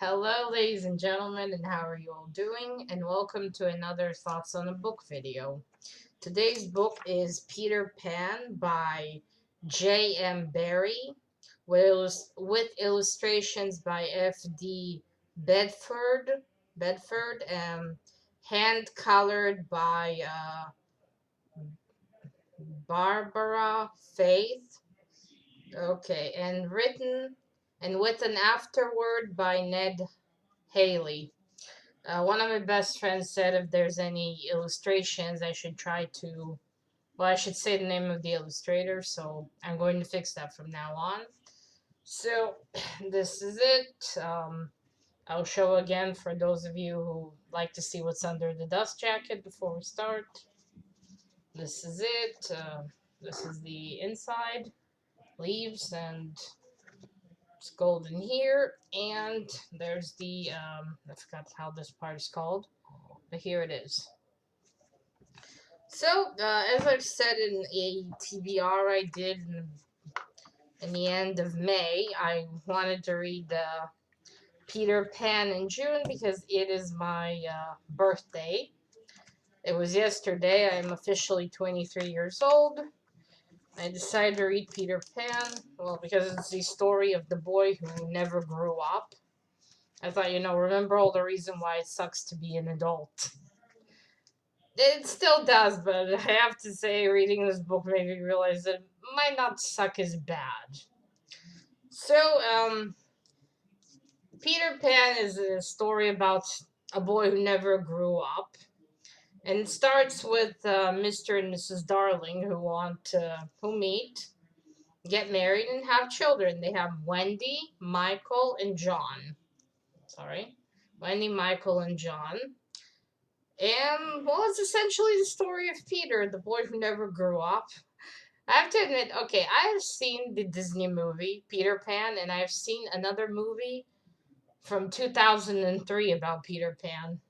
Hello, ladies and gentlemen, and how are you all doing? And welcome to another Thoughts on a Book video. Today's book is Peter Pan by J.M. Barrie, with illustrations by F.D. Bedford, hand colored by Barbara Faith. Okay, and written and with an afterword by Ned Haley. One of my best friends said if there's any illustrations, I should try to. Well, I should say the name of the illustrator, so I'm going to fix that from now on. So, this is it. I'll show again for those of you who like to see what's under the dust jacket before we start. This is it. This is the inside, leaves, and it's golden here. And there's the, I forgot how this part is called, but here it is. So, as I've said in a TBR I did in the end of May, I wanted to read Peter Pan in June because it is my birthday. It was yesterday. I'm officially 23 years old. I decided to read Peter Pan, well, because it's the story of the boy who never grew up. I thought, remember all the reason why it sucks to be an adult. It still does, but I have to say, reading this book made me realize that it might not suck as bad. So, Peter Pan is a story about a boy who never grew up. And it starts with Mr. and Mrs. Darling who meet, get married, and have children. They have Wendy, Michael, and John. Sorry. Wendy, Michael, and John. And, well, it's essentially the story of Peter, the boy who never grew up. I have to admit, okay, I have seen the Disney movie, Peter Pan, and I have seen another movie from 2003 about Peter Pan.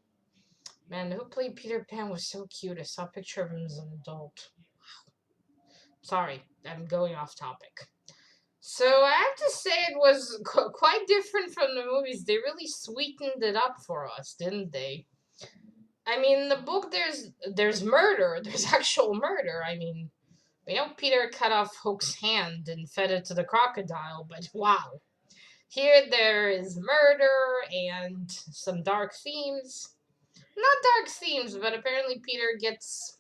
Man, who played Peter Pan was so cute. I saw a picture of him as an adult. Sorry, I'm going off topic. So I have to say it was quite different from the movies. They really sweetened it up for us, didn't they? I mean, in the book there's murder. There's actual murder. I mean, we know Peter cut off Hook's hand and fed it to the crocodile, but wow. Here there is murder and some dark themes. Not dark themes, but apparently Peter gets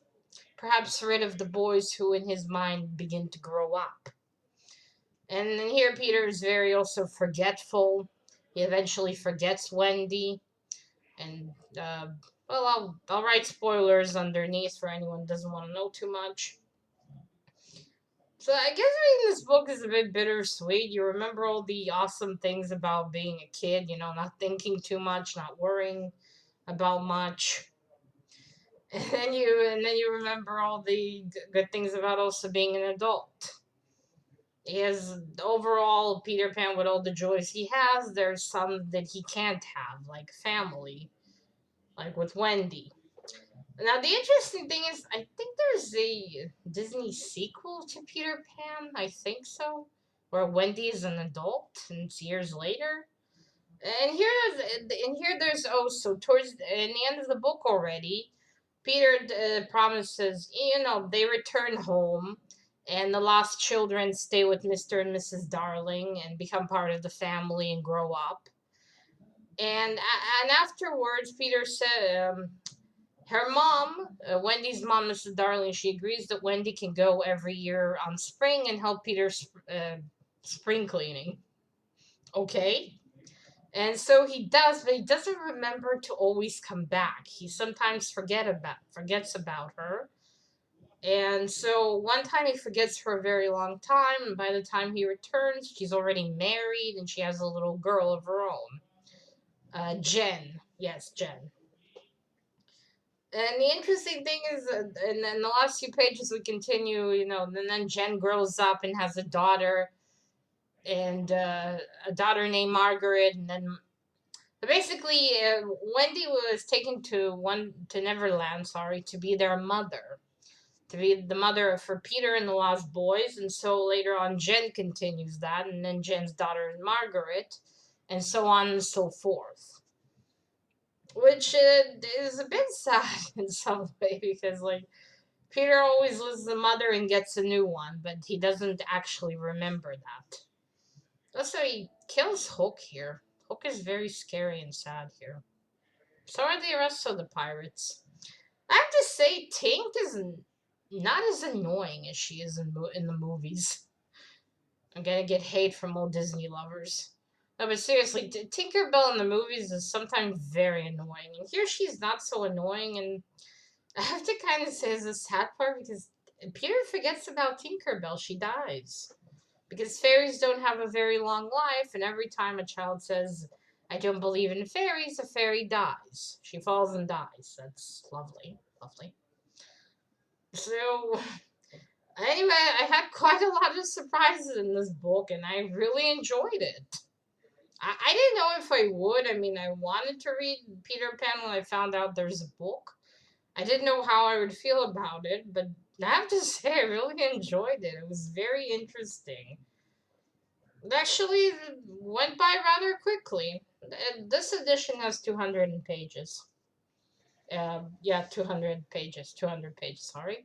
perhaps rid of the boys who in his mind begin to grow up. And then here Peter is very also forgetful. He eventually forgets Wendy. And, well, I'll write spoilers underneath for anyone who doesn't want to know too much. So I guess reading this book is a bit bittersweet. You remember all the awesome things about being a kid, not thinking too much, not worrying about much. And then you remember all the good things about also being an adult. He has overall Peter Pan with all the joys he has, there's some that he can't have, like family, like with Wendy. Now, the interesting thing is, I think there's a Disney sequel to Peter Pan. I think so, where Wendy is an adult and it's years later. And here there's also towards in the end of the book already, Peter promises, they return home, and the lost children stay with Mr. and Mrs. Darling and become part of the family and grow up. And afterwards, Peter said, her mom, Wendy's mom, Mrs. Darling, she agrees that Wendy can go every year on spring and help Peter spring cleaning. Okay. And so he does, but he doesn't remember to always come back. He sometimes forgets about her. And so one time he forgets for a very long time, and by the time he returns, she's already married and she has a little girl of her own. Jen. Yes, Jen. And the interesting thing is, and then the last few pages we continue, and then Jen grows up and has a daughter, and a daughter named Margaret, and then basically Wendy was taken to Neverland, sorry, to be their mother, to be the mother for Peter and the Lost Boys, and so later on Jen continues that, and then Jen's daughter is Margaret, and so on and so forth. Which is a bit sad in some way because, like, Peter always loses a mother and gets a new one, but he doesn't actually remember that. Also, he kills Hook here. Hook is very scary and sad here. So are the rest of the pirates. I have to say, Tink is not as annoying as she is in the movies. I'm gonna get hate from all Disney lovers. No, but seriously, Tinkerbell in the movies is sometimes very annoying, and here she's not so annoying. And I have to kind of say, it's a sad part because Peter forgets about Tinkerbell. She dies because fairies don't have a very long life, and every time a child says, "I don't believe in fairies," a fairy dies. She falls and dies. That's lovely, lovely. So anyway, I had quite a lot of surprises in this book, and I really enjoyed it. I didn't know if I would. I mean, I wanted to read Peter Pan when I found out there's a book. I didn't know how I would feel about it, but I have to say, I really enjoyed it. It was very interesting. It actually went by rather quickly. This edition has 200 pages. Yeah, 200 pages. 200 pages, sorry.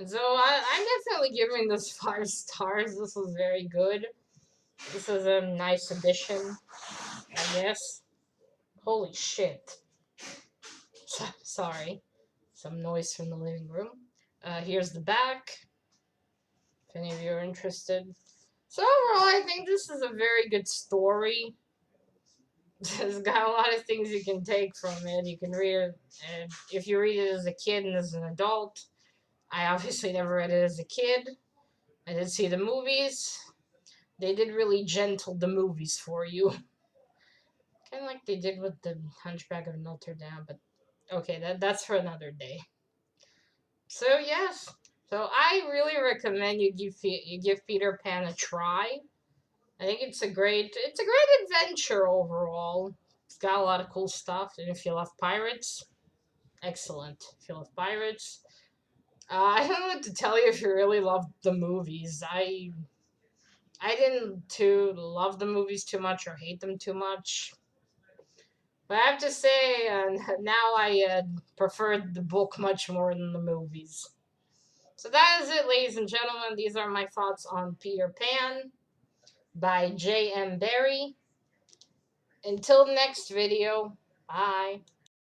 So I'm definitely giving this 5 stars. This was very good. This is a nice addition, I guess. Holy shit. Sorry. Some noise from the living room. Here's the back, if any of you are interested. So overall, I think this is a very good story. It's got a lot of things you can take from it. You can read it, and if you read it as a kid and as an adult. I obviously never read it as a kid. I did see the movies. They did really gentle the movies for you. Kind of like they did with the Hunchback of Notre Dame, but okay, that's for another day. So yes, so I really recommend you give Peter Pan a try. I think it's a great adventure overall. It's got a lot of cool stuff, and if you love pirates, excellent. If you love pirates, I don't know what to tell you if you really love the movies. I didn't too love the movies too much or hate them too much. But I have to say, now I prefer the book much more than the movies. So that is it, ladies and gentlemen. These are my thoughts on Peter Pan by J.M. Barrie. Until next video, bye.